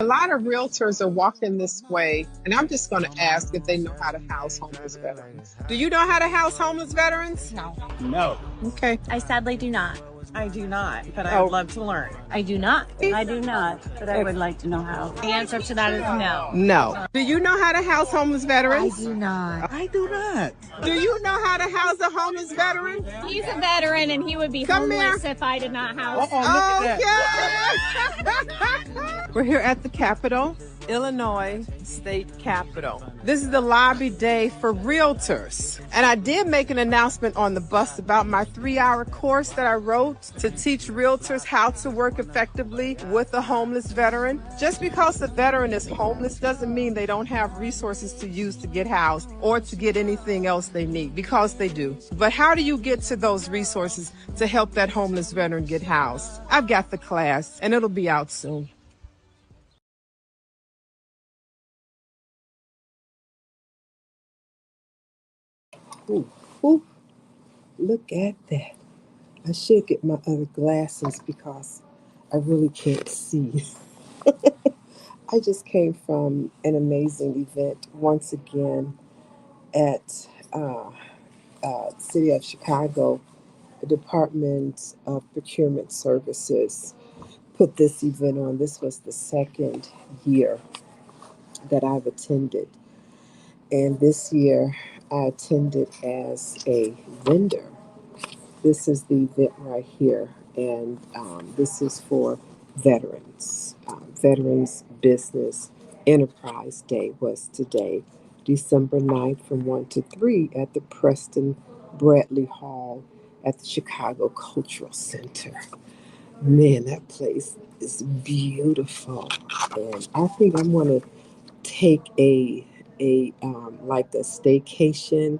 A lot of realtors are walking this way, and I'm just going to ask if they know how to house homeless veterans. Do you know how to house homeless veterans? No. No, Okay. I sadly do not. I do not, but I would love to learn. I do not. I do not, but I would like to know how. The answer to that is no. No. Do you know how to house homeless veterans? I do not. I do not. Do you know how to house a homeless veteran? He's a veteran and he would be Come homeless here. if I did not house. Oh, look at that. Okay. We're here at the Capitol, Illinois State Capitol. This is the lobby day for realtors. And I did make an announcement on the bus about my 3-hour course that I wrote to teach realtors how to work effectively with a homeless veteran. Just because the veteran is homeless doesn't mean they don't have resources to use to get housed or to get anything else they need, because they do. But how do you get to those resources to help that homeless veteran get housed? I've got the class, and it'll be out soon. Ooh, ooh, look at that. I should get my other glasses because I really can't see. I just came from an amazing event once again at City of Chicago. The Department of Procurement Services put this event on. This was the second year that I've attended. And this year I attended as a vendor. This is the event right here, and this is for veterans. Veterans Business Enterprise Day was today, December 9th from 1 to 3 at the Preston Bradley Hall at the Chicago Cultural Center. Man, that place is beautiful, and I think I'm going to take a like a staycation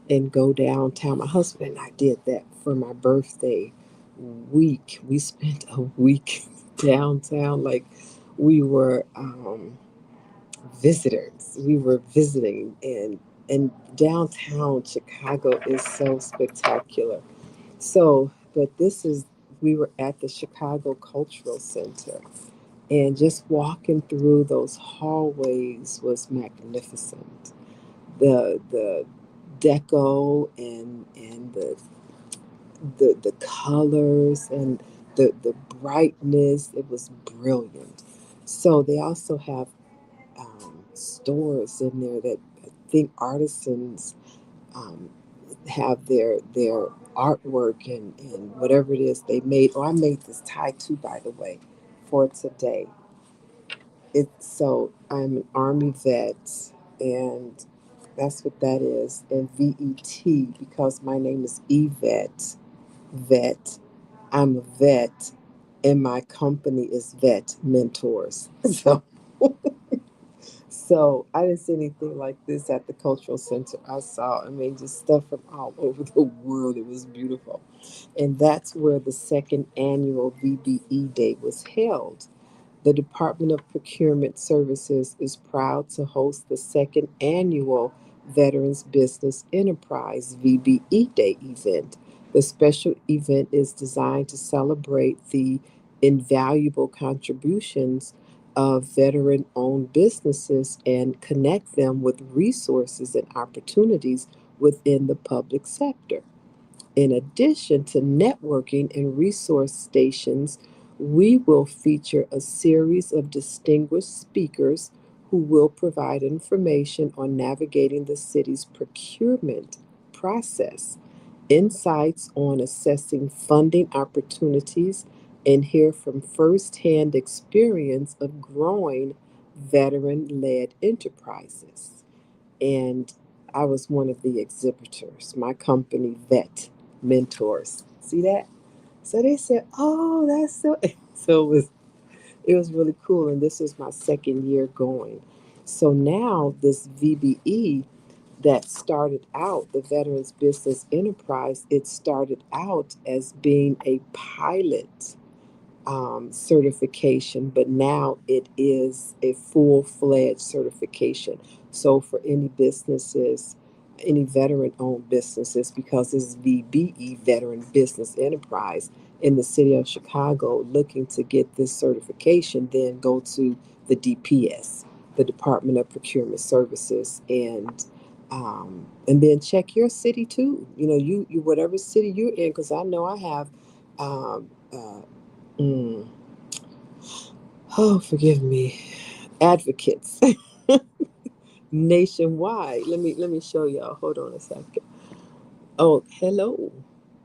and go downtown. My husband and I did that for my birthday week. We spent a week downtown like we were visitors. We were visiting, and downtown Chicago is so spectacular. So, but this is we were at the Chicago Cultural Center, and just walking through those hallways was magnificent. The deco and the colors and the brightness, it was brilliant. So they also have stores in there that I think artisans um, have their artwork and whatever it is they made. Oh, I made this tie too, by the way, for today. So I'm an Army vet, and that's what that is. And VET, because my name is Yvette Vet. I'm a vet, and my company is Vet Mentors. So I didn't see anything like this at the cultural center. I mean, just stuff from all over the world. It was beautiful. And that's where the second annual VBE Day was held. The Department of Procurement Services is proud to host the second annual Veterans Business Enterprise VBE Day event. The special event is designed to celebrate the invaluable contributions of veteran owned businesses and connect them with resources and opportunities within the public sector. In addition to networking and resource stations, we will feature a series of distinguished speakers who will provide information on navigating the city's procurement process, insights on assessing funding opportunities, and hear from firsthand experience of growing veteran led enterprises. And I was one of the exhibitors, my company, Vet Mentors. See that? So they said, "Oh, that's so." So it was really cool, and this is my second year going. So now this VBE that started out, the Veterans Business Enterprise, it started out as being a pilot certification, but now it is a full-fledged certification. So for any businesses, any veteran-owned businesses, because it's VBE, Veteran Business Enterprise, in the city of Chicago looking to get this certification, then go to the DPS, the Department of Procurement Services, and then check your city too. You whatever city you're in, because I know I have. Um, uh, mm, oh, forgive me, advocates nationwide. Let me show y'all. Hold on a second. Oh, hello.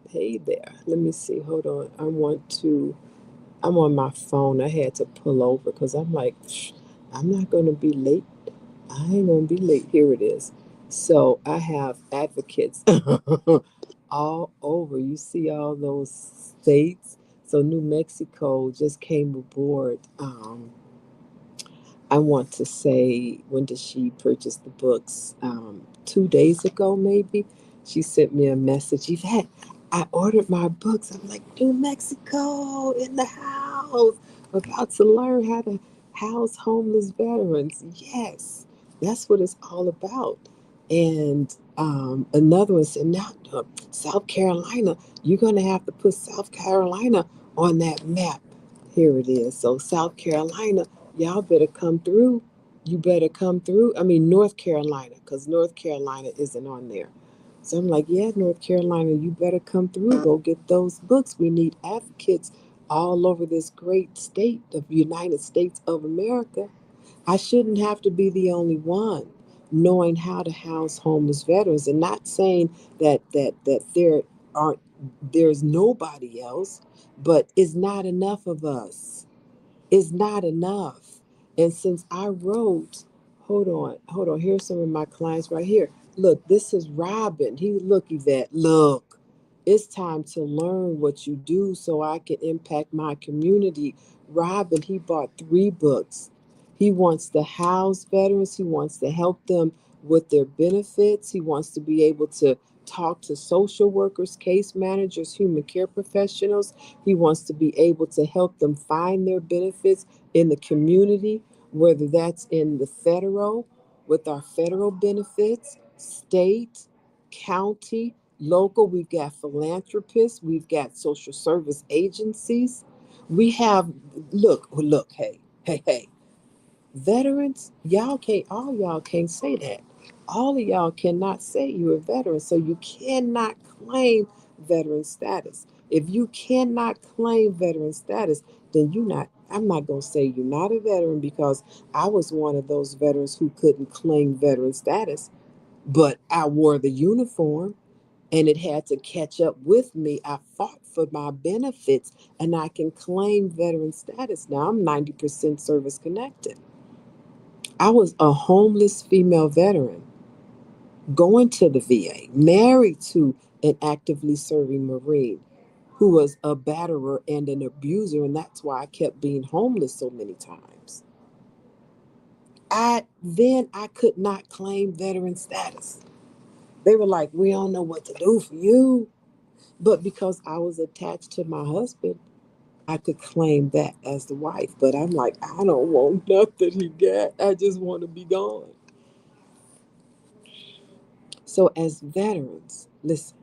Hey there. Let me see. Hold on. I'm on my phone. I had to pull over because I'm like, I'm not going to be late. I ain't going to be late. Here it is. So I have advocates all over. You see all those states. So New Mexico just came aboard. I want to say, when did she purchase the books? 2 days ago, maybe. She sent me a message. Yvette, I ordered my books. I'm like, New Mexico in the house. About to learn how to house homeless veterans. Yes, that's what it's all about. And another one said, now, South Carolina, you're going to have to put South Carolina on that map. Here it is. So, South Carolina, y'all better come through. You better come through. I mean, North Carolina, because North Carolina isn't on there. So I'm like, yeah, North Carolina, you better come through. Go get those books. We need advocates all over this great state of United States of America. I shouldn't have to be the only one knowing how to house homeless veterans, and not saying that aren't there's nobody else, but it's not enough of us. Is not enough. And since I wrote, hold on, here's some of my clients right here. Look, this is Robin. Look, Yvette, look. It's time to learn what you do so I can impact my community. Robin, he bought 3 books. He wants to house veterans. He wants to help them with their benefits. He wants to be able to talk to social workers, case managers, human care professionals. He wants to be able to help them find their benefits in the community, whether that's in the federal, with our federal benefits, state, county, local. We've got philanthropists, we've got social service agencies. We have, look, hey, veterans, all y'all can't say that. All of y'all cannot say you're a veteran, so you cannot claim veteran status. If you cannot claim veteran status, then I'm not going to say you're not a veteran, because I was one of those veterans who couldn't claim veteran status, but I wore the uniform and it had to catch up with me. I fought for my benefits and I can claim veteran status. Now I'm 90% service connected. I was a homeless female veteran going to the VA, married to an actively serving Marine who was a batterer and an abuser, and that's why I kept being homeless so many times. I could not claim veteran status. They were like, we don't know what to do for you. But because I was attached to my husband, I could claim that as the wife. But I'm like, I don't want nothing he got. I just want to be gone. So, as veterans, listen,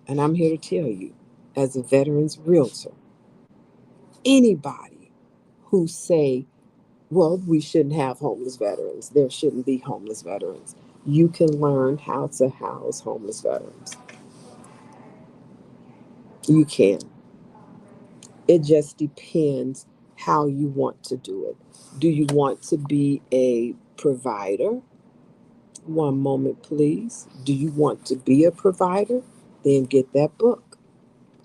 and I'm here to tell you, as a veterans realtor, anybody who say, well, we shouldn't have homeless veterans, there shouldn't be homeless veterans, you can learn how to house homeless veterans. You can. It just depends how you want to do it. Do you want to be a provider? One moment, please. Do you want to be a provider? Then get that book.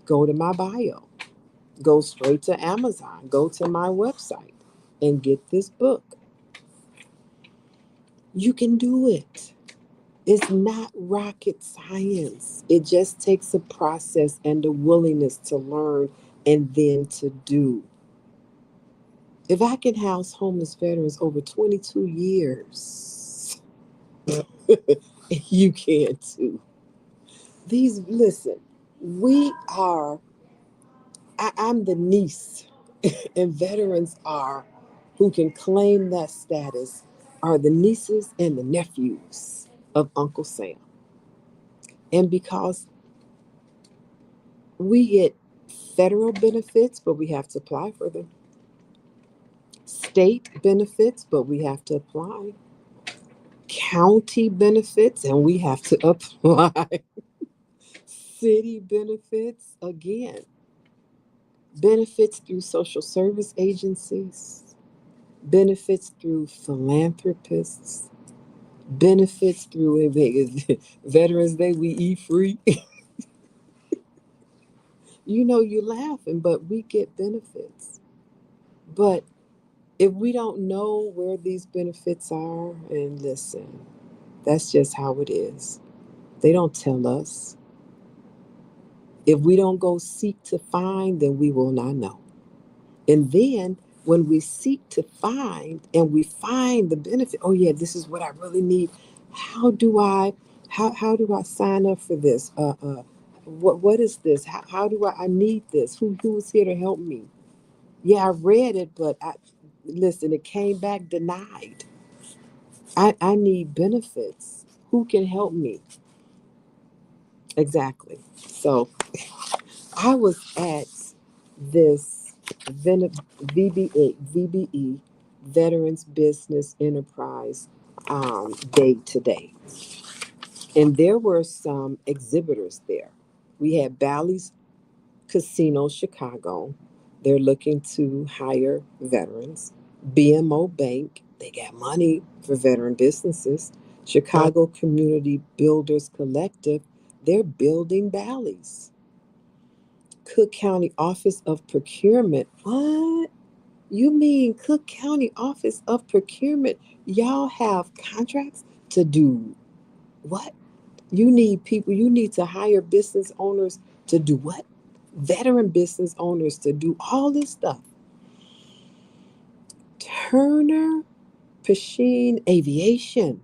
Go to my bio. Go straight to Amazon. Go to my website and get this book. You can do it. It's not rocket science. It just takes a process and a willingness to learn and then to do. If I can house homeless veterans over 22 years, you can too. Listen, we are, I'm the niece, and veterans who can claim that status, are the nieces and the nephews of Uncle Sam. And because we get Federal benefits, but we have to apply for them. State benefits, but we have to apply. County benefits, and we have to apply. City benefits, again. Benefits through social service agencies, benefits through philanthropists, benefits through Veterans Day, we eat free. You're laughing, but we get benefits. But if we don't know where these benefits are, and listen, that's just how it is. They don't tell us. If we don't go seek to find, then we will not know. And then when we seek to find and we find the benefit, oh yeah, this is what I really need. How do I how do I sign up for this? What is this? How do I need this? Who's here to help me? Yeah, I read it, but listen, it came back denied. I need benefits. Who can help me? Exactly. So I was at this VBE, Veterans Business Enterprise Day today. And there were some exhibitors there. We had Bally's Casino Chicago. They're looking to hire veterans. BMO Bank, they got money for veteran businesses. Chicago Community Builders Collective, they're building Bally's. Cook County Office of Procurement. What? You mean Cook County Office of Procurement? Y'all have contracts to do what? You need people, you need to hire business owners to do what? Veteran business owners to do all this stuff. Turner Pasheen Aviation.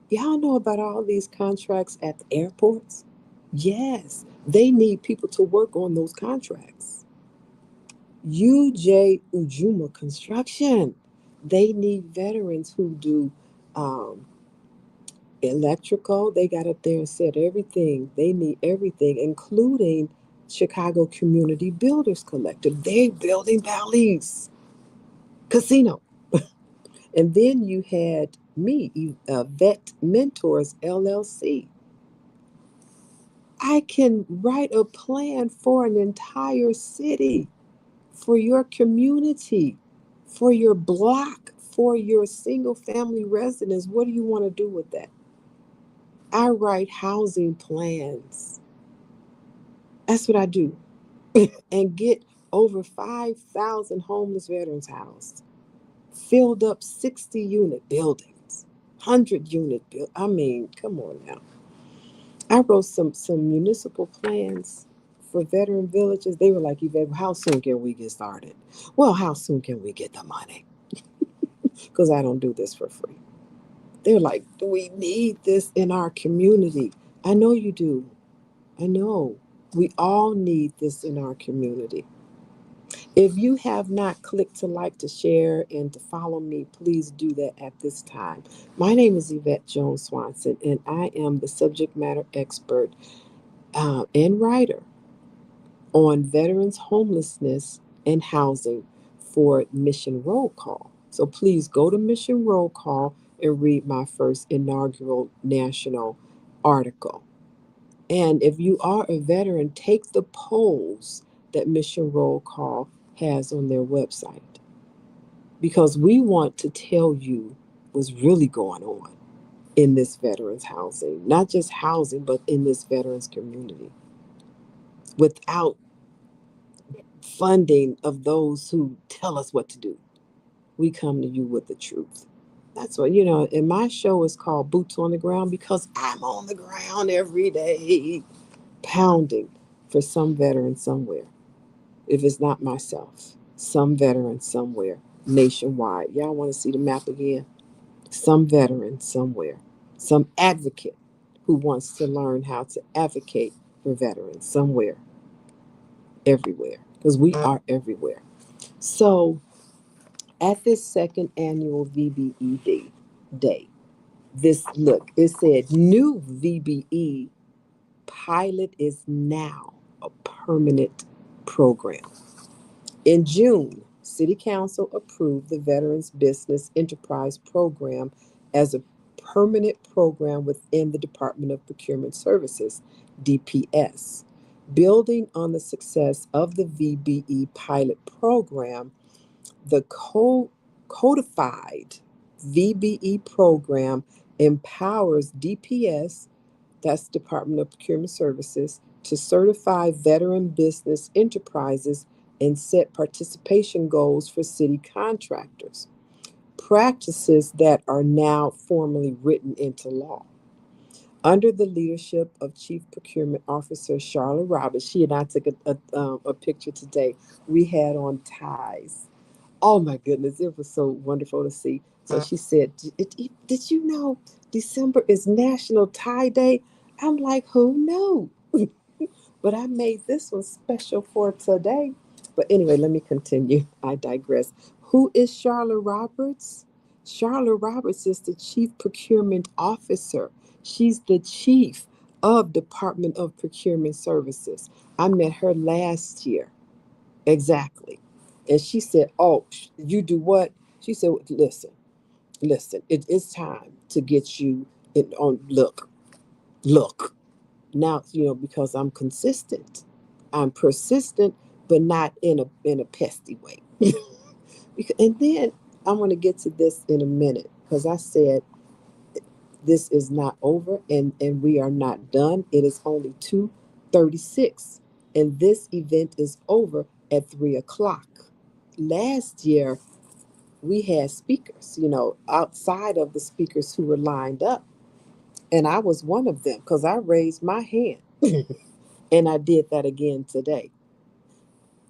Y'all know about all these contracts at the airports? Yes, they need people to work on those contracts. UJ Ujuma Construction. They need veterans who do um, electrical. They got up there and said everything. They need everything, including Chicago Community Builders Collective. They building Bally's Casino. And then you had me, Vet Mentors LLC. I can write a plan for an entire city, for your community, for your block, for your single family residence. What do you want to do with that? I write housing plans. That's what I do. And get over 5,000 homeless veterans housed, filled up 60-unit buildings, 100-unit I mean, come on now. I wrote some municipal plans for veteran villages. They were like, Yvette, how soon can we get started? Well, how soon can we get the money? Because I don't do this for free. They're like, do we need this in our community? I know you do. I know. We all need this in our community. If you have not clicked to like, to share, and to follow me, please do that at this time. My name is Yvette Jones Swanson, and I am the subject matter expert and writer on veterans, homelessness, and housing for Mission Roll Call. So please go to Mission Roll Call and read my first inaugural national article. And if you are a veteran, take the polls that Mission Roll Call has on their website, because we want to tell you what's really going on in this veterans housing, not just housing, but in this veterans community. Without funding of those who tell us what to do, we come to you with the truth. That's what, and my show is called Boots on the Ground because I'm on the ground every day, pounding for some veteran somewhere. If it's not myself, some veteran somewhere nationwide. Y'all want to see the map again? Some veteran somewhere, some advocate who wants to learn how to advocate for veterans somewhere, everywhere, because we are everywhere. So at this second annual Day, this look, it said new VBE pilot is now a permanent program. In June, City Council approved the Veterans Business Enterprise Program as a permanent program within the Department of Procurement Services, DPS. Building on the success of the VBE pilot program, the codified VBE program empowers DPS, that's Department of Procurement Services, to certify veteran business enterprises and set participation goals for city contractors, practices that are now formally written into law. Under the leadership of Chief Procurement Officer Charlotte Roberts, she and I took a picture today. We had on ties. Oh my goodness, it was so wonderful to see. So she said, Did you know December is National Tie Day? I'm like, who knew? But I made this one special for today. But anyway, let me continue. I digress. Who is Charlotte Roberts? Charlotte Roberts is the Chief Procurement Officer. She's the chief of Department of Procurement Services. I met her last year. Exactly. And she said, Oh, you do what? She said, listen, it is time to get you on. Look. Now, because I'm consistent, I'm persistent, but not in a pesty way. And then I'm going to get to this in a minute because I said this is not over and we are not done. It is only 2:36, and this event is over at 3 o'clock. Last year, we had speakers, outside of the speakers who were lined up. And I was one of them because I raised my hand. And I did that again today.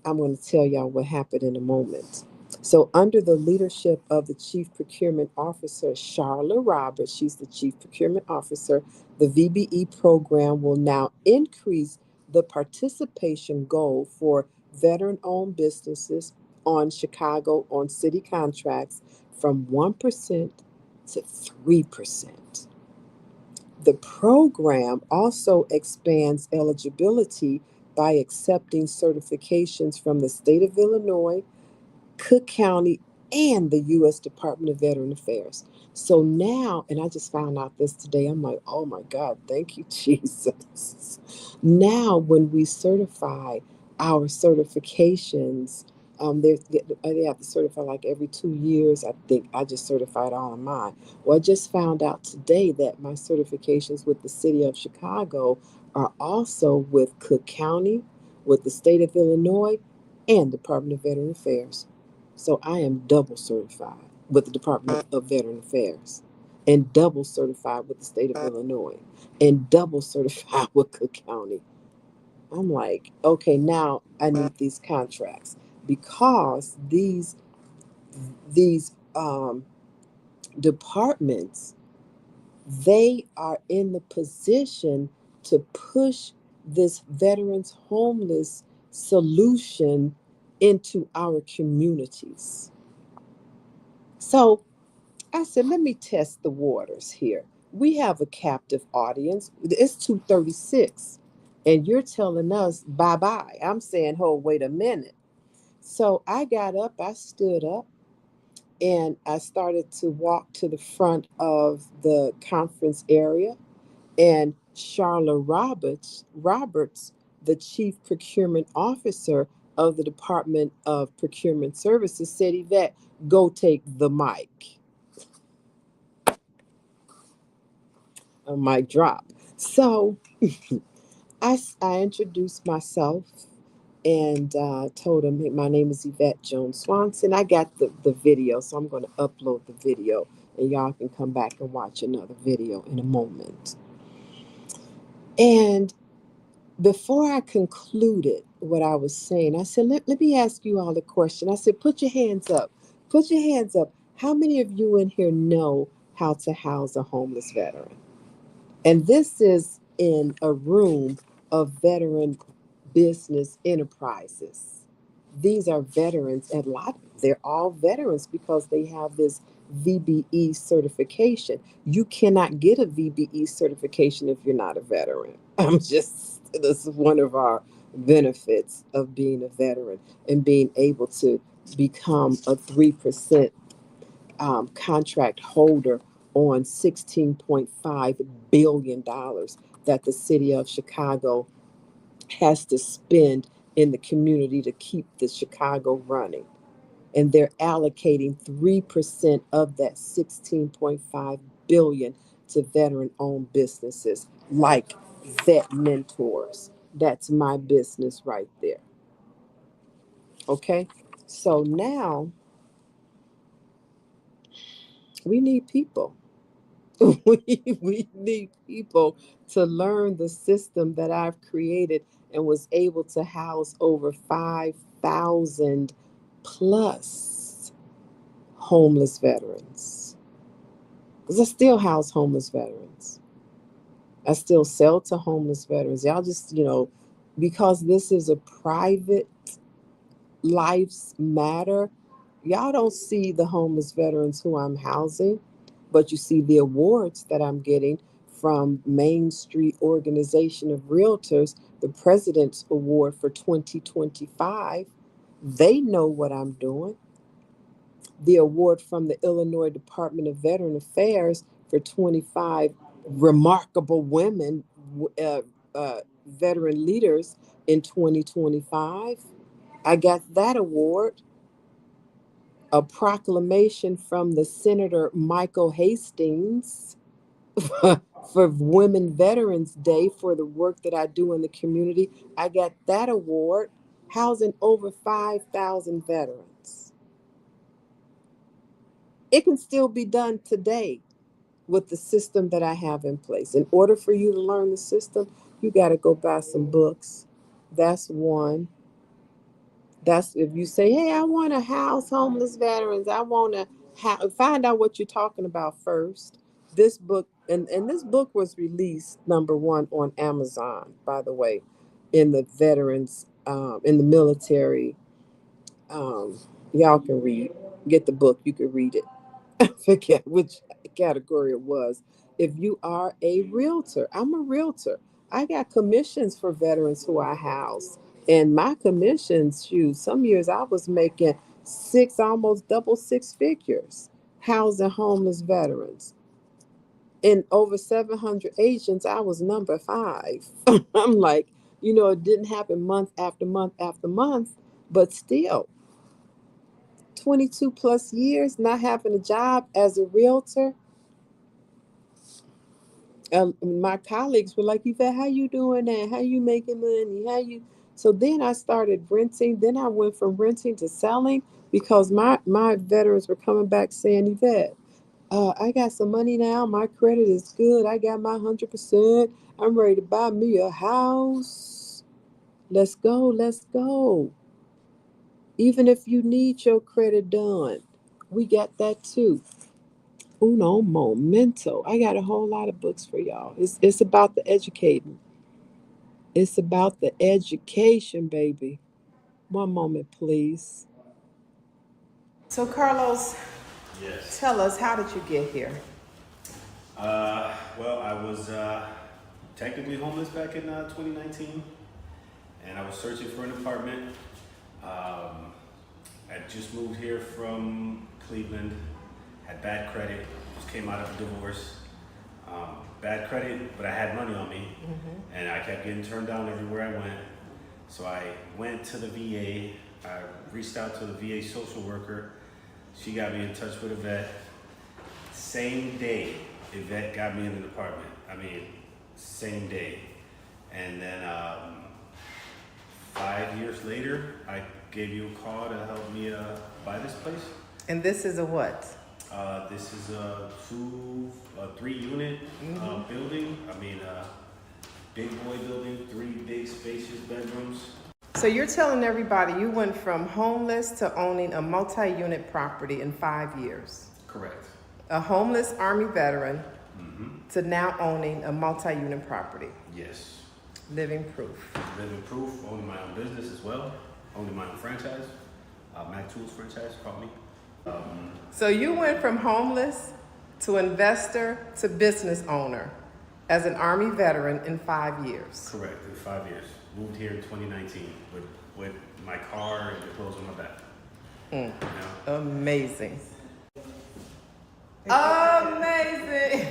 I'm going to tell y'all what happened in a moment. So, under the leadership of the Chief Procurement Officer, Charlotte Roberts, she's the Chief Procurement Officer, the VBE program will now increase the participation goal for veteran owned businesses on city contracts from 1% to 3%. The program also expands eligibility by accepting certifications from the state of Illinois, Cook County, and the U.S. Department of Veteran Affairs. So now, and I just found out this today, I'm like, oh my God, thank you, Jesus. Now, when we certify our certifications, they have to certify like every 2 years. I think I just certified all of mine. Well, I just found out today that my certifications with the city of Chicago are also with Cook County, with the state of Illinois, and Department of Veteran Affairs. So I am double certified with the Department of Veteran Affairs, and double certified with the state of Illinois, and double certified with Cook County. I'm like, okay, now I need these contracts because these departments, they are in the position to push this veterans homeless solution into our communities. So I said, let me test the waters here. We have a captive audience. It's 2:36, and you're telling us bye bye. I'm saying, hold, wait a minute. So I got up, I stood up, and I started to walk to the front of the conference area. And Charlotte Roberts, the Chief Procurement Officer of the Department of Procurement Services, said, Yvette, go take the mic. A mic drop. So I introduced myself and told him, hey, my name is Yvette Jones Swanson. I got the video, so I'm going to upload the video, and y'all can come back and watch another video in a moment. And before I concluded what I was saying, I said, let me ask you all a question. I said, put your hands up. Put your hands up. How many of you in here know how to house a homeless veteran? And this is in a room of veteran business enterprises. These are veterans, and they're all veterans because they have this VBE certification. You cannot get a VBE certification if you're not a veteran. This is one of our benefits of being a veteran and being able to become a 3% contract holder on $16.5 billion that the city of Chicago has to spend in the community to keep the Chicago running. And they're allocating 3% of that 16.5 billion to veteran-owned businesses like Vet Mentors. That's my business right there. Okay? So now we need people. we need people to learn the system that I've created and was able to house over 5,000 plus homeless veterans. Because I still house homeless veterans. I still sell to homeless veterans. Y'all just, because this is a private lives matter, y'all don't see the homeless veterans who I'm housing, but you see the awards that I'm getting from Main Street Organization of Realtors, the President's Award for 2025. They know what I'm doing. The award from the Illinois Department of Veteran Affairs for 25 remarkable women, veteran leaders in 2025. I got that award. A proclamation from the Senator Michael Hastings for Women Veterans Day for the work that I do in the community. I got that award, housing over 5,000 veterans. It can still be done today with the system that I have in place. In order for you to learn the system, you got to go buy some books. That's one. That's if you say, hey, I want to house homeless veterans. I want to find out what you're talking about first. This book, and this book was released #1 on Amazon, by the way, in the veterans, in the military. Um, y'all can get the book. You can read it. I forget which category it was. If you are a realtor, I'm a realtor. I got commissions for veterans who I house. And my commissions, some years I was making almost double six figures housing homeless veterans. In over 700 agents, I was number 5. I'm like, it didn't happen month after month after month, but still, 22 plus years not having a job as a realtor. My colleagues were like, Yvette, how you doing that? How you making money? So then I started renting. Then I went from renting to selling because my veterans were coming back saying, Yvette, I got some money now. My credit is good. I got my 100%. I'm ready to buy me a house. Let's go. Let's go. Even if you need your credit done, we got that too. Uno momento. I got a whole lot of books for y'all. It's about the educating. It's about the education, baby. One moment, please. So, Carlos, Yes. tell us, how did you get here? Well, I was technically homeless back in 2019, and I was searching for an apartment. I just moved here from Cleveland, had bad credit, just came out of a divorce. Bad credit, but I had money on me, and I kept getting turned down everywhere I went. So I went to the VA. I reached out to the VA social worker. She got me in touch with a vet. Same day, Yvette got me in an apartment. Same day. And then 5 years later, I gave you a call to help me buy this place. And this is a what? This is a 3-unit building. Big boy building, 3 big spacious bedrooms. So you're telling everybody you went from homeless to owning a multi-unit property in 5 years. Correct. A homeless Army veteran to now owning a multi-unit property. Yes. Living proof. Living proof, owning my own business as well, owning my own franchise. Mac Tools franchise, call me. So you went from homeless to investor to business owner as an Army veteran in 5 years. Correct, in 5 years. moved here in 2019 with my car and the clothes on my back. You know? Amazing. Amazing.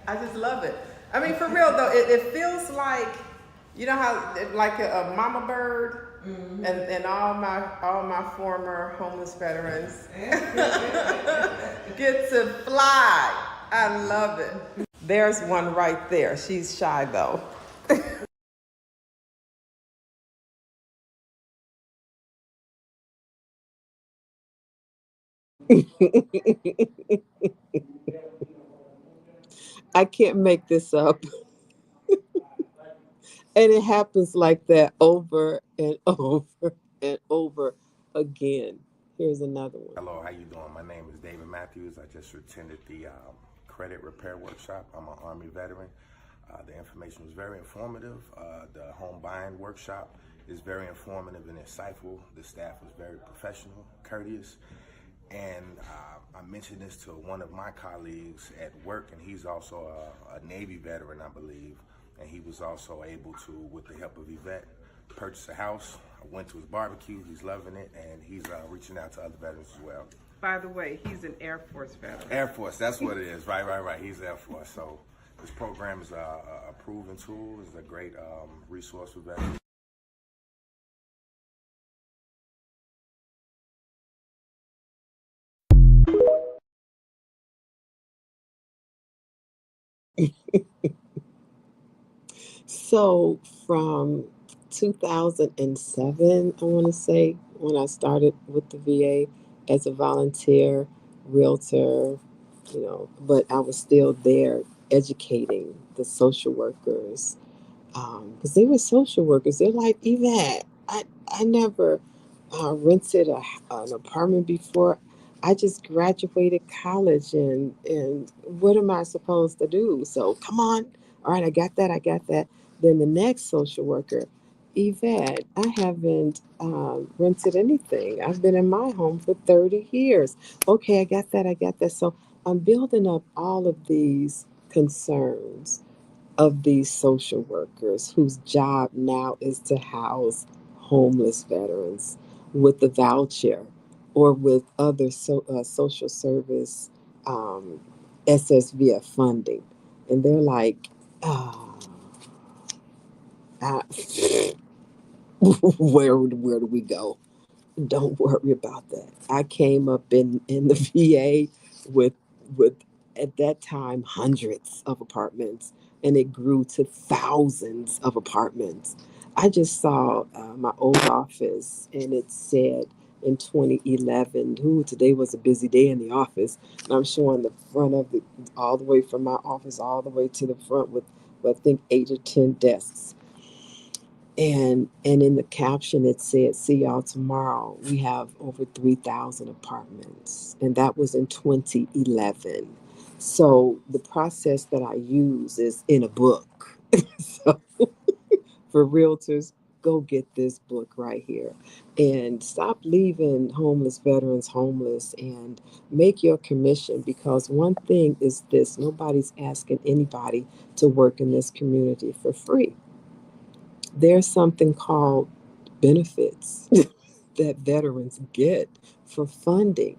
I just love it. I mean, for real though, it feels like, you know how, like a mama bird, and all my former homeless veterans get to fly. I love it. There's one right there. She's shy though. I can't make this up. And it happens like that over and over and over again. Here's another one. Hello, how you doing? My name is David Matthews. I just attended the credit repair workshop. I'm an Army veteran. The information was very informative. The home buying workshop is very informative and insightful. The staff was very professional, courteous. And I mentioned this to one of my colleagues at work, and he's also a Navy veteran, I believe. And he was also able to, with the help of Yvette, purchase a house. I went to his barbecue. He's loving it, and he's reaching out to other veterans as well. By the way, he's an Air Force veteran. Air Force, that's what it is. Right. He's Air Force. So this program is a proven tool. It's a great resource for veterans. So from 2007, I want to say, when I started with the VA as a volunteer realtor, but I was still there educating the social workers, because they were social workers. They're like, Yvette, I never rented an apartment before. I just graduated college, and what am I supposed to do? So come on. All right, I got that. Then the next social worker, Yvette, I haven't rented anything. I've been in my home for 30 years. Okay, I got that. So I'm building up all of these concerns of these social workers whose job now is to house homeless veterans with the voucher or with other social service um, SSVF funding. And they're like, ah, ah, where do we go? Don't worry about that. I came up in the VA with at that time hundreds of apartments, and it grew to thousands of apartments. I just saw my old office, and it said in 2011, ooh, today was a busy day in the office. And I'm showing the front of the, all the way from my office all the way to the front with I think 8 or 10 desks. And in the caption it said, "See y'all tomorrow." We have over 3,000 apartments, and that was in 2011. So the process that I use is in a book. So for realtors, go get this book right here, and stop leaving homeless veterans homeless, and make your commission, because one thing is this: nobody's asking anybody to work in this community for free. There's something called benefits that veterans get for funding.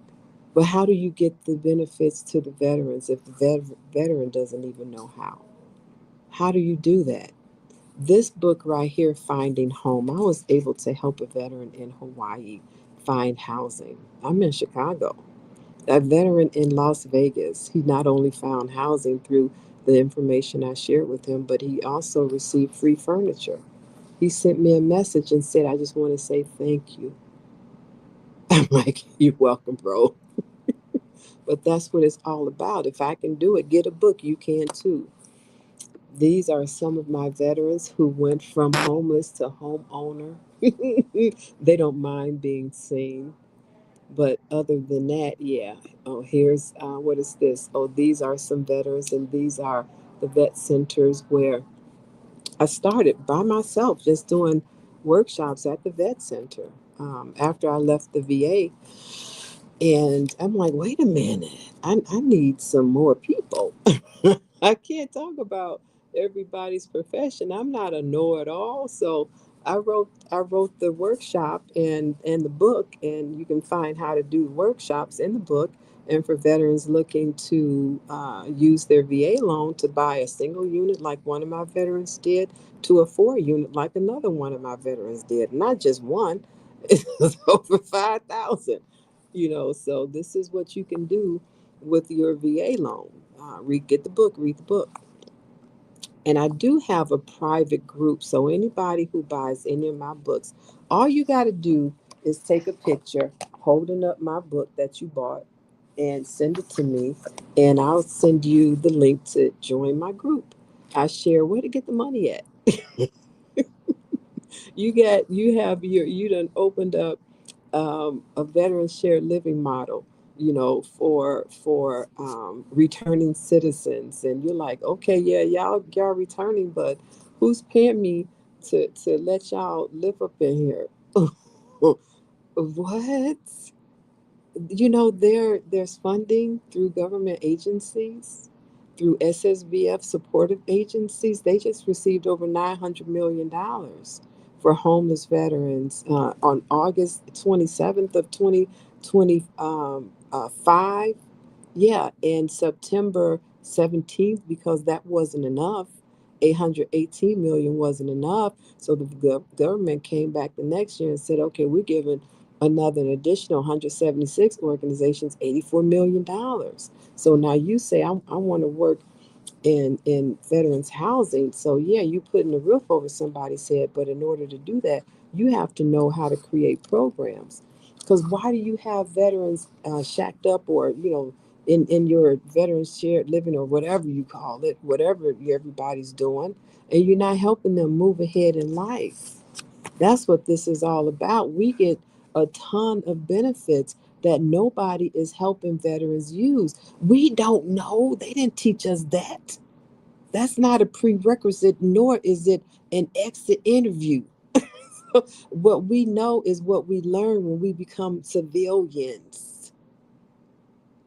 But how do you get the benefits to the veterans if the veteran doesn't even know how? How do you do that? This book right here, Finding Home, I was able to help a veteran in Hawaii find housing. I'm in Chicago. A veteran in Las Vegas, he not only found housing through the information I shared with him, but he also received free furniture. He sent me a message and said, "I just want to say thank you." I'm like, "You're welcome, bro." But that's what it's all about. If I can do it, get a book, you can too. These are some of my veterans who went from homeless to homeowner. They don't mind being seen. But other than that, yeah. Oh, here's what is this? Oh, these are some veterans, and these are the vet centers where I started by myself, just doing workshops at the vet center after I left the VA. And I'm like, wait a minute, I need some more people. I can't talk about everybody's profession. I'm not a know it all. So I wrote the workshop and the book, and you can find how to do workshops in the book. And for veterans looking to use their VA loan to buy a single unit, like one of my veterans did, to a 4 unit, like another one of my veterans did. Not just one; it was over 5,000. So this is what you can do with your VA loan. Get the book, read the book. And I do have a private group. So anybody who buys any of my books, all you got to do is take a picture holding up my book that you bought and send it to me. And I'll send you the link to join my group. I share where to get the money at. You done opened up a veteran shared living model, for returning citizens, and you're like, okay, yeah, y'all returning, but who's paying me to let y'all live up in here? What? There's funding through government agencies, through SSVF supportive agencies. They just received over $900 million for homeless veterans on August 27th of 2025. Yeah, and September 17th, because that wasn't enough. 818 million wasn't enough. So the government came back the next year and said, okay, we're giving another an additional 176 organizations $84 million. So now you say, I want to work in veterans housing. So yeah, you putting a roof over somebody's head, but in order to do that, you have to know how to create programs. Because why do you have veterans shacked up, or in your veterans shared living, or whatever you call it, whatever everybody's doing, and you're not helping them move ahead in life? That's what this is all about. We get a ton of benefits that nobody is helping veterans use. We don't know. They didn't teach us that. That's not a prerequisite, nor is it an exit interview. What we know is what we learn when we become civilians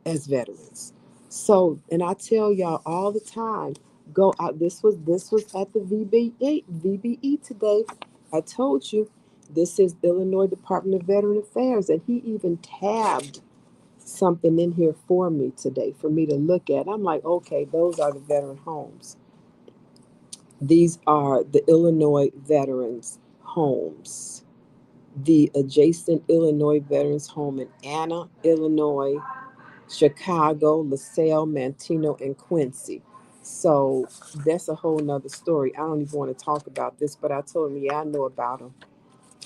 as veterans. So, and I tell y'all all the time, go out. This was at the VBE today. I told you, this is Illinois Department of Veteran Affairs, and he even tabbed something in here for me today for me to look at. I'm like, okay, those are the veteran homes. These are the Illinois veterans homes. The adjacent Illinois veterans home in Anna, Illinois, Chicago, LaSalle, Manteno, and Quincy. So that's a whole nother story. I don't even want to talk about this, but I told him, yeah, I know about them.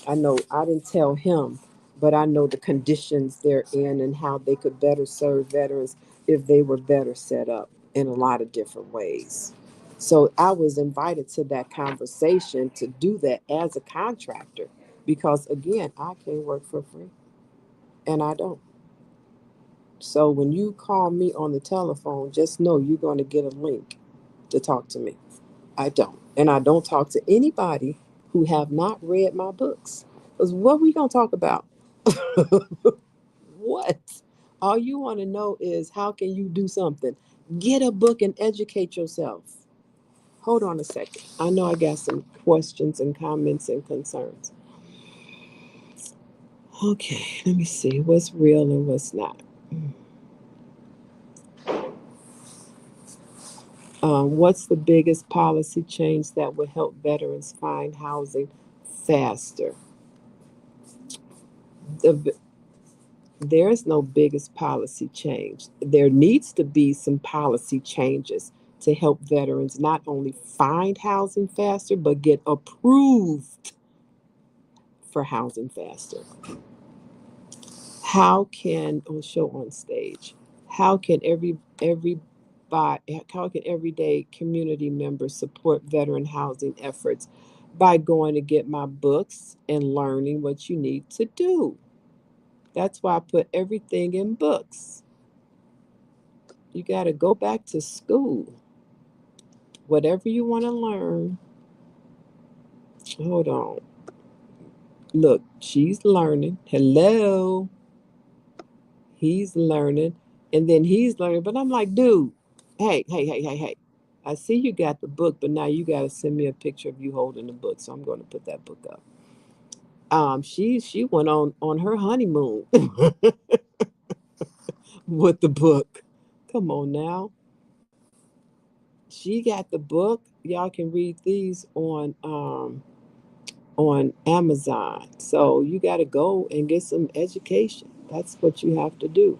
I know I didn't tell him, but I know the conditions they're in and how they could better serve veterans if they were better set up in a lot of different ways. So I was invited to that conversation to do that as a contractor because, again, I can't work for free, and I don't. So when you call me on the telephone, just know you're going to get a link to talk to me. I don't. And I don't talk to anybody who have not read my books. Because what we going to talk about? What? All you want to know is how can you do something? Get a book and educate yourself. Hold on a second. I know I got some questions and comments and concerns. Okay, let me see what's real and what's not. What's the biggest policy change that would help veterans find housing faster? The, there is no biggest policy change. There needs to be some policy changes to help veterans not only find housing faster, but get approved for housing faster. How can show on stage? How can how can everyday community members support veteran housing efforts by going to get my books and learning what you need to do? That's why I put everything in books. You got to go back to school. Whatever you want to learn. Hold on. Look, she's learning. Hello. He's learning. And then he's learning. But I'm like, dude, hey, hey, hey, hey, hey. I see you got the book, but now you got to send me a picture of you holding the book. So I'm going to put that book up. She went on her honeymoon with the book. Come on now. She got the book. Y'all can read these on Amazon. So you got to go and get some education. That's what you have to do.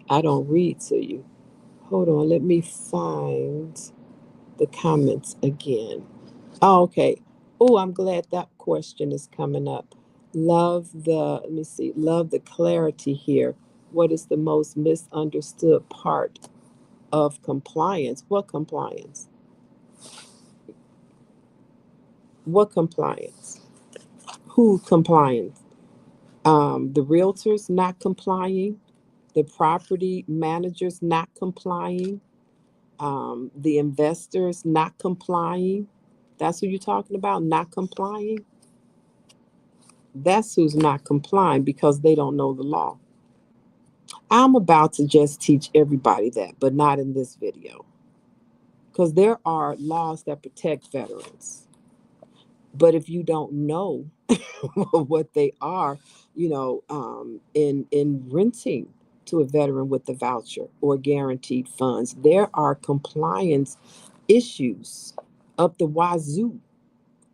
I don't read to you. Hold on, let me find the comments again. Oh, okay. Oh, I'm glad that question is coming up. Let me see, love the clarity here. What is the most misunderstood part of compliance? What compliance? What compliance? Who compliance? The realtors not complying, the property managers not complying, the investors not complying. That's who you're talking about, not complying. That's who's not complying because they don't know the law. I'm about to just teach everybody that, but not in this video. Because there are laws that protect veterans. But if you don't know what they are, in renting to a veteran with the voucher or guaranteed funds, there are compliance issues up the wazoo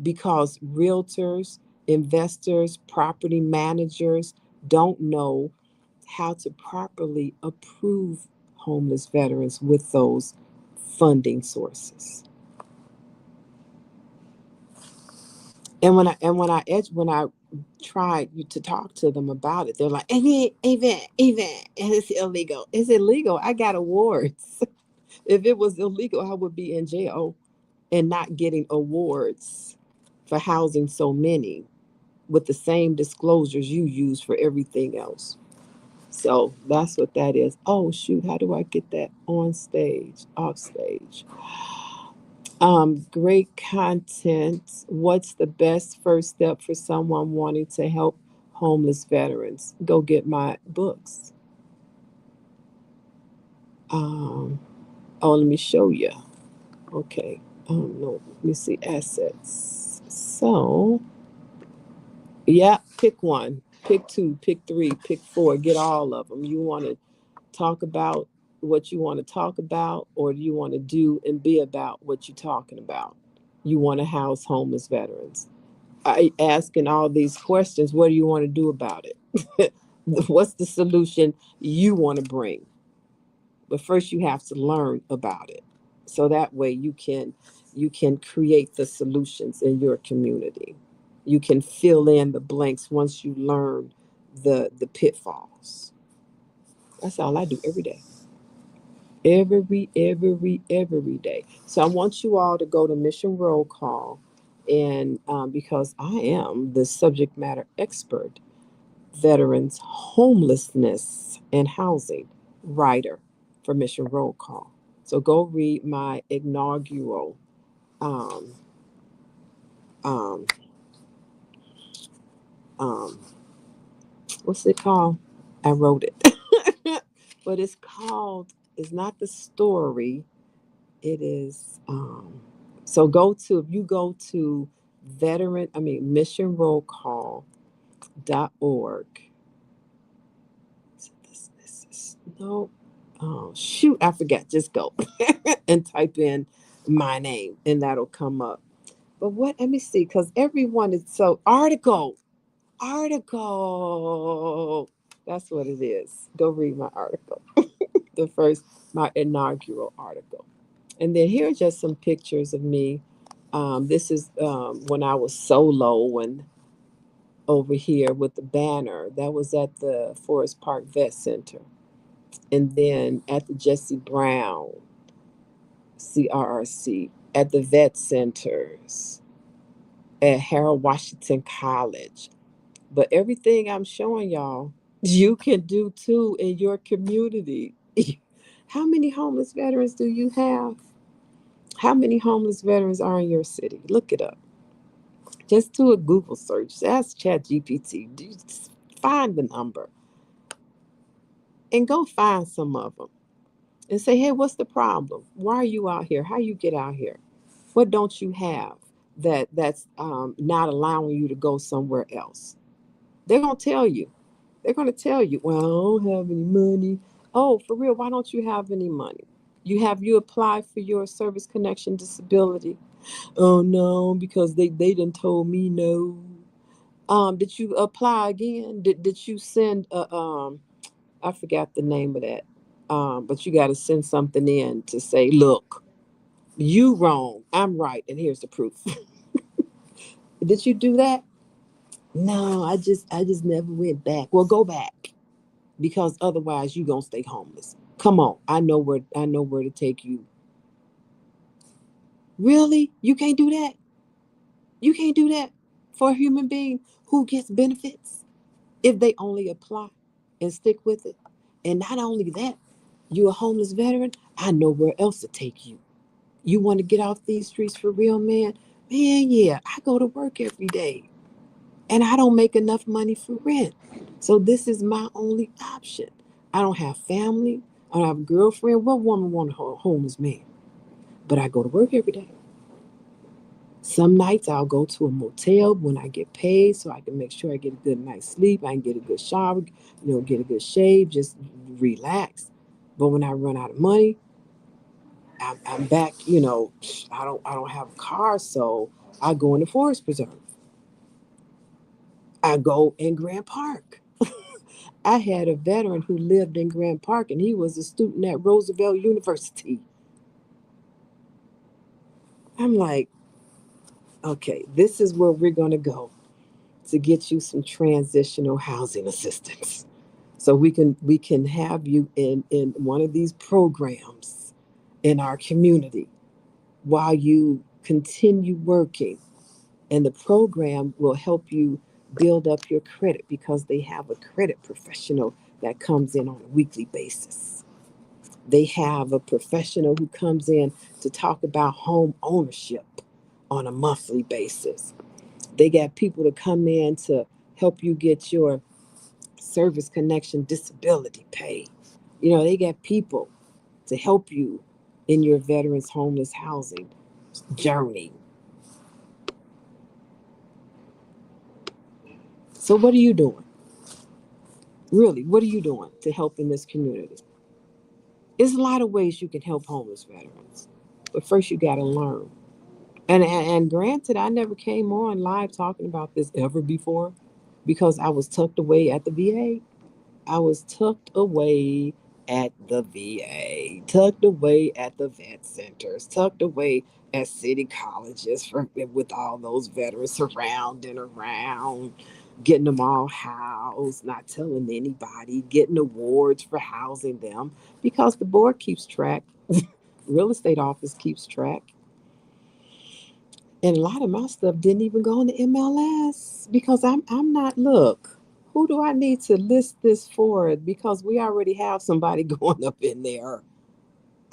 because realtors, investors, property managers don't know how to properly approve homeless veterans with those funding sources. And when I tried to talk to them about it, they're like, even, it's illegal. It's illegal. I got awards. If it was illegal, I would be in jail and not getting awards for housing so many with the same disclosures you use for everything else. So that's what that is. Oh shoot, how do I get that on stage, off stage? Great content. What's the best first step for someone wanting to help homeless veterans? Go get my books. Um, oh, let me show you. Okay. No, let me see assets. So, yeah, pick one, pick two, pick three, pick four, get all of them. You want to talk about what you want to talk about, or do you want to do and be about what you're talking about? You want to house homeless veterans. I asking all these questions. What do you want to do about it? What's the solution you want to bring? But first, you have to learn about it, so that way you can create the solutions in your community. You can fill in the blanks once you learn the pitfalls. That's all I do every day. Every day. So I want you all to go to Mission Roll Call, and because I am the subject matter expert, veterans, homelessness, and housing writer for Mission Roll Call. So go read my inaugural, um, um, um, what's it called? I wrote it, but it's not the story. It is, so if you go to missionrollcall.org. No, oh, shoot, I forgot. Just go and type in my name and that'll come up. But let me see, because everyone is so, article. That's what it is. Go read my article. My inaugural article. And then here are just some pictures of me. This is when I was solo and over here with the banner. That was at the Forest Park Vet Center. And then at the Jesse Brown CRRC, at the vet centers, at Harold Washington College. But everything I'm showing y'all, you can do too in your community. How many homeless veterans do you have? How many homeless veterans are in your city? Look it up. Just do a Google search. Just ask ChatGPT. Just find the number and go find some of them. and say, hey, what's the problem? Why are you out here? How you get out here? What don't you have that's not allowing you to go somewhere else? They're gonna tell you. They're gonna tell you, well, I don't have any money. Oh, for real, why don't you have any money? You applied for your service connection disability? Oh no, because they done told me no. Did you apply again? Did you send a I forgot the name of that. But you got to send something in to say, look, you wrong, I'm right, and here's the proof. Did you do that? No, I just never went back. Well, go back because otherwise you gonna stay homeless. Come on, I know where to take you. Really? You can't do that? You can't do that for a human being who gets benefits if they only apply and stick with it. And not only that, you a homeless veteran, I know where else to take you. You want to get off these streets for real, man? Man, yeah, I go to work every day and I don't make enough money for rent. So this is my only option. I don't have family. I don't have a girlfriend. What woman want a homeless man? But I go to work every day. Some nights I'll go to a motel when I get paid so I can make sure I get a good night's sleep. I can get a good shower, get a good shave, just relax. But when I run out of money, I'm back, I don't have a car, so I go in the forest preserve. I go in Grant Park. I had a veteran who lived in Grant Park and he was a student at Roosevelt University. I'm like, okay, this is where we're gonna go to get you some transitional housing assistance. So we can have you in one of these programs in our community while you continue working. And the program will help you build up your credit because they have a credit professional that comes in on a weekly basis. They have a professional who comes in to talk about home ownership on a monthly basis. They got people to come in to help you get your service connection disability pay. They got people to help you in your veterans homeless housing journey. So what are you doing? Really, what are you doing to help in this community? There's a lot of ways you can help homeless veterans. But first you gotta learn. And granted, I never came on live talking about this ever before because I was tucked away at the VA. I was tucked away at the VA, tucked away at the vet centers, tucked away at city colleges with all those veterans surrounding around, getting them all housed, not telling anybody, getting awards for housing them because the board keeps track, real estate office keeps track. And a lot of my stuff didn't even go on the MLS because I'm not look. Who do I need to list this for? Because we already have somebody going up in there.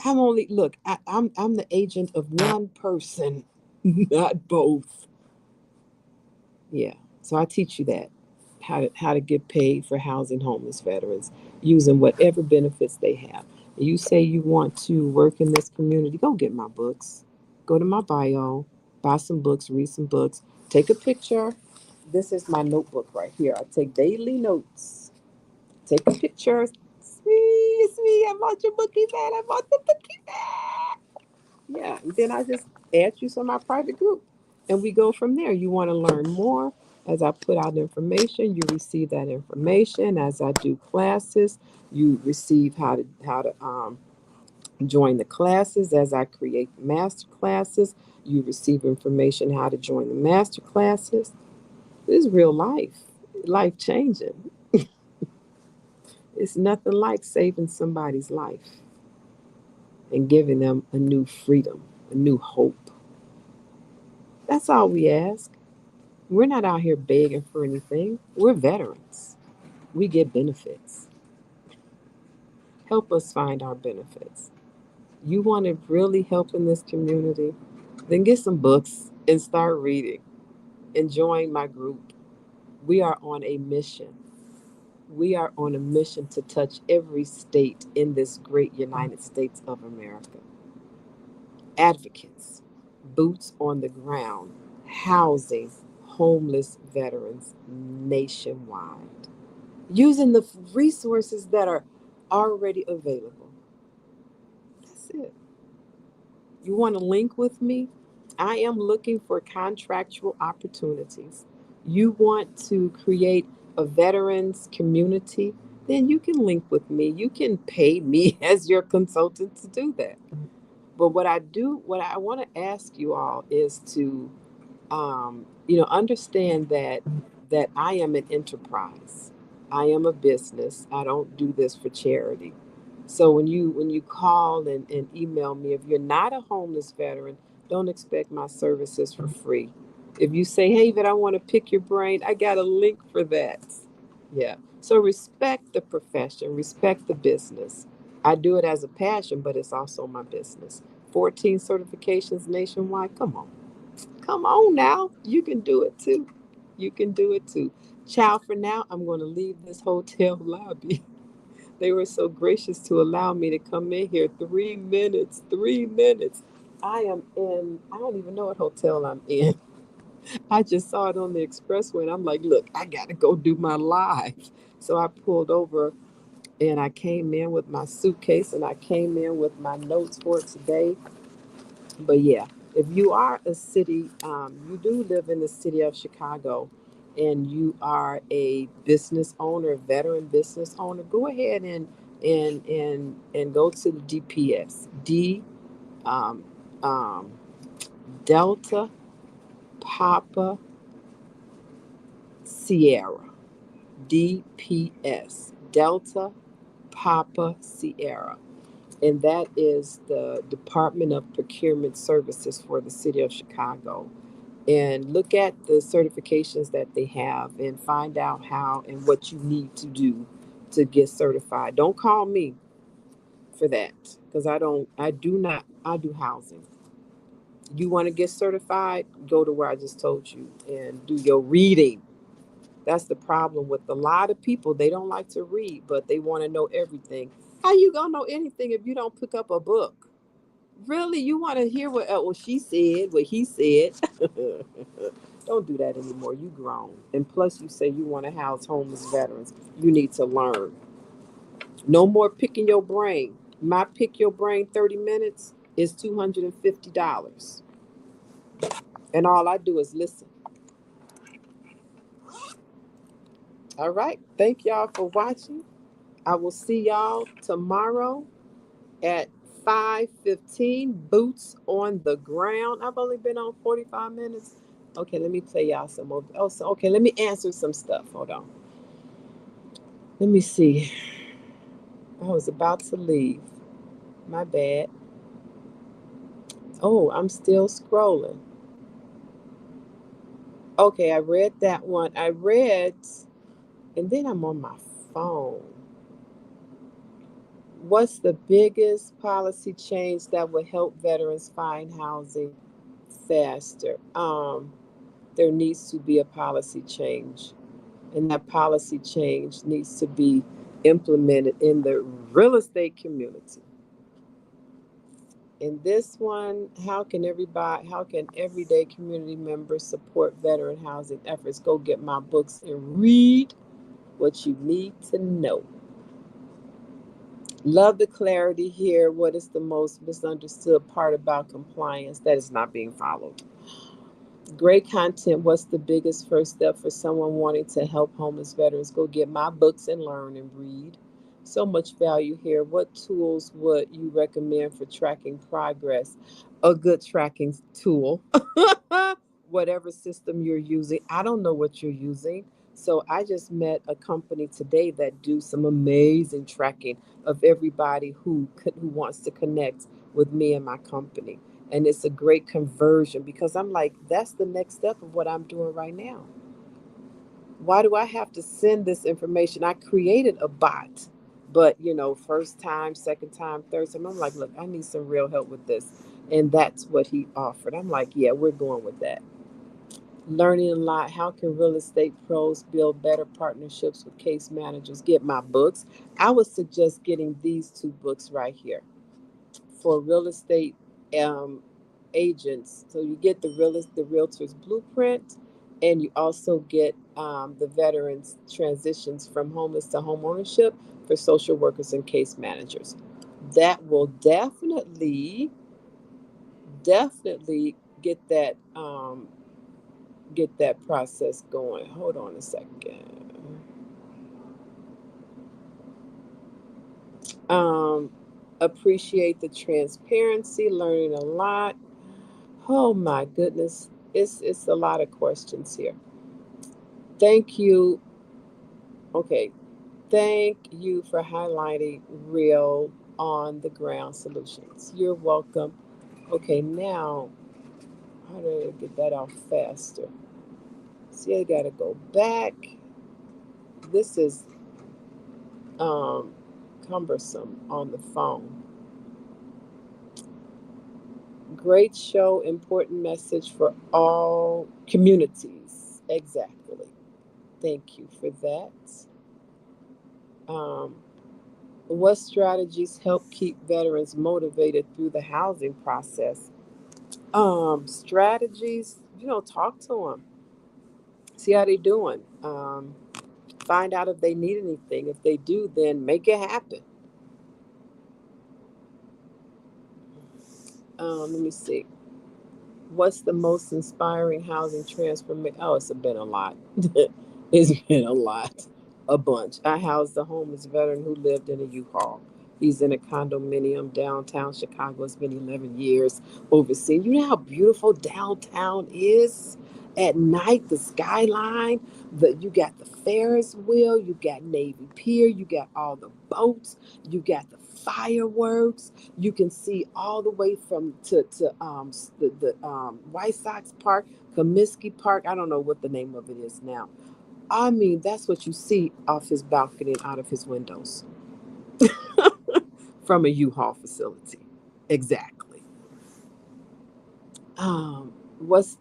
I'm only look. I'm the agent of one person, not both. Yeah. So I teach you that how to get paid for housing homeless veterans using whatever benefits they have. You say you want to work in this community, go get my books. Go to my bio, buy some books, read some books, take a picture. This is my notebook right here. I take daily notes. Take a picture. Sweet, I bought your bookie man. I bought the bookie man. Yeah, and then I just add you to my private group and we go from there. You want to learn more? As I put out information, you receive that information. As I do classes, you receive how to join the classes. As I create master classes, you receive information how to join the master classes. This is real life, life changing. It's nothing like saving somebody's life and giving them a new freedom, a new hope. That's all we ask. We're not out here begging for anything. We're veterans. We get benefits. Help us find our benefits. You want to really help in this community? Then get some books and start reading and join my group. We are on a mission. We are on a mission to touch every state in this great United States of America. Advocates, boots on the ground, housing homeless veterans nationwide, using the resources that are already available. That's it. You want to link with me? I am looking for contractual opportunities. You want to create a veterans community? Then you can link with me. You can pay me as your consultant to do that. But what I want to ask you all is to understand that I am an enterprise. I am a business. I don't do this for charity. So when you call and email me, if you're not a homeless veteran, don't expect my services for free. If you say, hey, that I want to pick your brain, I got a link for that. Yeah. So respect the profession, respect the business. I do it as a passion, but it's also my business. 14 certifications nationwide. Come on. Come on now. You can do it too. You can do it too. Ciao for now. I'm going to leave this hotel lobby. They were so gracious to allow me to come in here 3 minutes. 3 minutes. I don't even know what hotel I'm in. I just saw it on the expressway and I'm like, look, I got to go do my live. So I pulled over and I came in with my suitcase and I came in with my notes for today. But yeah, if you are a city, you do live in the city of Chicago, and you are a business owner, veteran business owner, go ahead and go to the DPS, um, um, Delta Papa Sierra, DPS, Delta Papa Sierra. And that is the Department of Procurement Services for the city of Chicago. And look at the certifications that they have and find out how and what you need to do to get certified. Don't call me for that because I do housing. You want to get certified, go to where I just told you and do your reading. That's the problem with a lot of people. They don't like to read, but they want to know everything. How you gonna know anything if you don't pick up a book? Really, you want to hear what she said, what he said? Don't do that anymore. You grown, and plus, you say you want to house homeless veterans. You need to learn. No more picking your brain. My pick your brain 30 minutes is $250, and all I do is listen. All right. Thank y'all for watching. I will see y'all tomorrow at 5:15. Boots on the ground. I've only been on 45 minutes. Okay, let me play y'all some more. Oh, so, okay, let me answer some stuff. Hold on. Let me see. I was about to leave. My bad. Oh, I'm still scrolling. Okay, I read that one. And then I'm on my phone. What's the biggest policy change that would help veterans find housing faster? There needs to be a policy change, and that policy change needs to be implemented in the real estate community. In this one, how can everyday community members support veteran housing efforts? Go get my books and read what you need to know. Love the clarity here. What is the most misunderstood part about compliance that is not being followed? Great content. What's the biggest first step for someone wanting to help homeless veterans? Go get my books and learn and read. So much value here. What tools would you recommend for tracking progress? A good tracking tool. Whatever system you're using. I don't know what you're using. So I just met a company today that do some amazing tracking of everybody who wants to connect with me and my company. And it's a great conversion because I'm like, that's the next step of what I'm doing right now. Why do I have to send this information? I created a bot, but first time, second time, third time, I'm like, look, I need some real help with this. And that's what he offered. I'm like, yeah, we're going with that. Learning a lot. How can real estate pros build better partnerships with case managers? Get my books. I would suggest getting these two books right here for real estate um, agents. So you get the realtor's blueprint, and you also get the veterans transitions from homeless to homeownership for social workers and case managers. That will definitely get that process going. Hold on a second. Um, appreciate the transparency, learning a lot. Oh my goodness, it's a lot of questions here. Thank you. Okay, thank you for highlighting real on the ground solutions. You're welcome. Okay, now how do I get that off faster? See, I gotta go back. This is um cumbersome on the phone. Great show, important message for all communities. Exactly. Thank you for that. Um, what strategies help keep veterans motivated through the housing process? Strategies, talk to them. See how they doing. Find out if they need anything. If they do, then make it happen. Let me see. What's the most inspiring housing transformation? Oh, it's been a lot. It's been a lot. A bunch. I housed a homeless veteran who lived in a U-Haul. He's in a condominium downtown Chicago. It's been 11 years overseeing. You know how beautiful downtown is at night, the skyline, you got the Ferris wheel, you got Navy Pier, you got all the boats, you got the fireworks. You can see all the way from the White Sox Park, Comiskey Park. I don't know what the name of it is now. I mean, that's what you see off his balcony and out of his windows from a U-Haul facility. Exactly.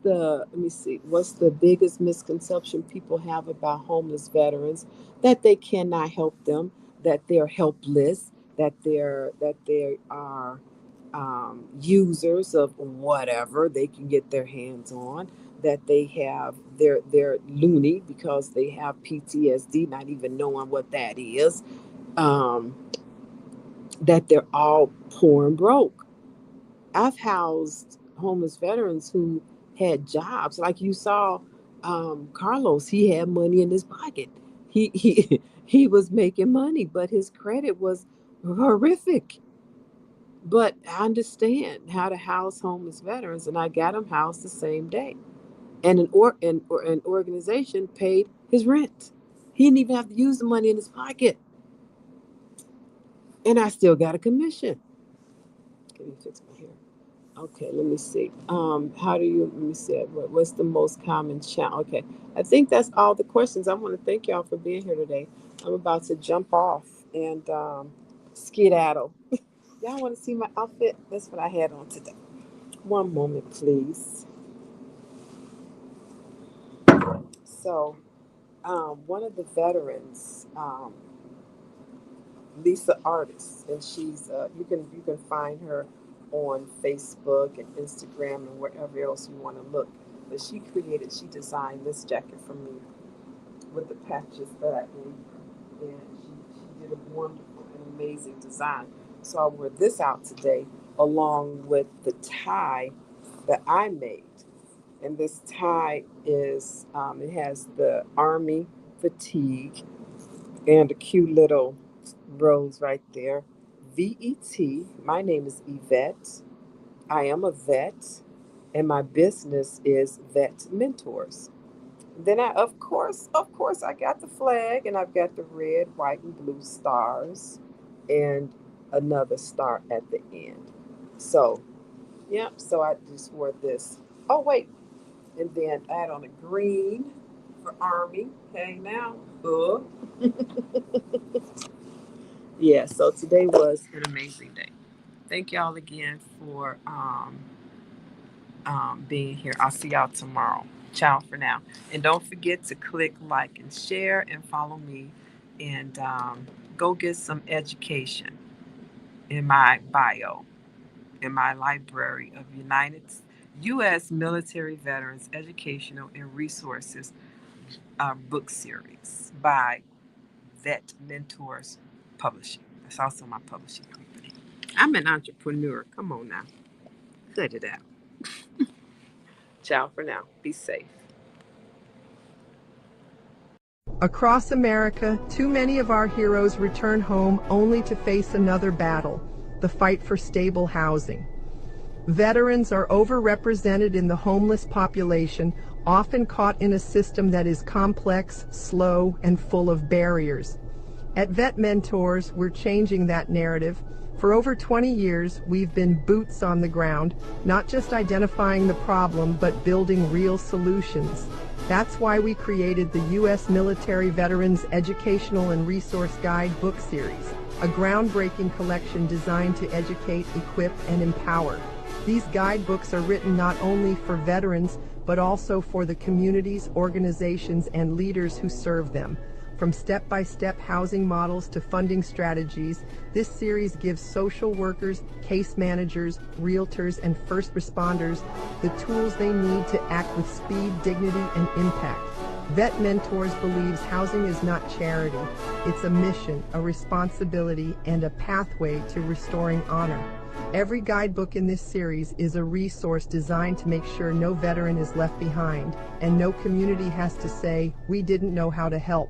Let me see, what's the biggest misconception people have about homeless veterans? That they cannot help them, that they're helpless, that they are users of whatever they can get their hands on, that they're loony because they have PTSD, not even knowing what that is, um, that they're all poor and broke. I've housed homeless veterans who had jobs. Like you saw, Carlos, he had money in his pocket. He was making money, but his credit was horrific. But I understand how to house homeless veterans, and I got him housed the same day. And an organization paid his rent. He didn't even have to use the money in his pocket, and I still got a commission. Can you fix my hair? Okay, let me see. How do you, let me see, what's the most common challenge? Okay, I think that's all the questions. I want to thank y'all for being here today. I'm about to jump off and skedaddle. Y'all want to see my outfit? That's what I had on today. One moment, please. So, one of the veterans, Lisa Artist, and she's you can find her on Facebook and Instagram and wherever else you want to look. But she designed this jacket for me with the patches that I gave her, and she did a wonderful and amazing design. So I wore this out today along with the tie that I made, and this tie is it has the army fatigue and a cute little rose right there. VET. My name is Yvette. I am a vet, and my business is Vet Mentors. Then of course, I got the flag, and I've got the red, white, and blue stars, and another star at the end. So, yep. So I just wore this. Oh wait, and then I had on a green for Army. Hey now, yeah. So today was an amazing day. Thank y'all again for being here. I'll see y'all tomorrow. Ciao for now. And don't forget to click like and share and follow me, and go get some education in my bio, in my library of U.S. military veterans educational and resources book series by Vet Mentors Publishing. That's also my publishing company. I'm an entrepreneur. Come on now. Cut it out. Ciao for now. Be safe. Across America, too many of our heroes return home only to face another battle, the fight for stable housing. Veterans are overrepresented in the homeless population, often caught in a system that is complex, slow, and full of barriers. At Vet Mentors, we're changing that narrative. For over 20 years, we've been boots on the ground, not just identifying the problem, but building real solutions. That's why we created the U.S. Military Veterans Educational and Resource Guide book series, a groundbreaking collection designed to educate, equip, and empower. These guidebooks are written not only for veterans, but also for the communities, organizations, and leaders who serve them. From step-by-step housing models to funding strategies, this series gives social workers, case managers, realtors, and first responders the tools they need to act with speed, dignity, and impact. Vet Mentors believes housing is not charity. It's a mission, a responsibility, and a pathway to restoring honor. Every guidebook in this series is a resource designed to make sure no veteran is left behind, and no community has to say, "We didn't know how to help."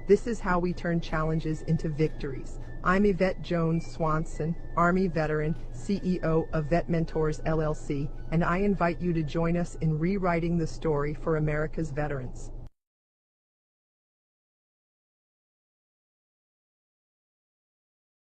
This is how we turn challenges into victories. I'm Yvette Jones Swanson, Army veteran, CEO of Vet Mentors LLC, and I invite you to join us in rewriting the story for America's veterans.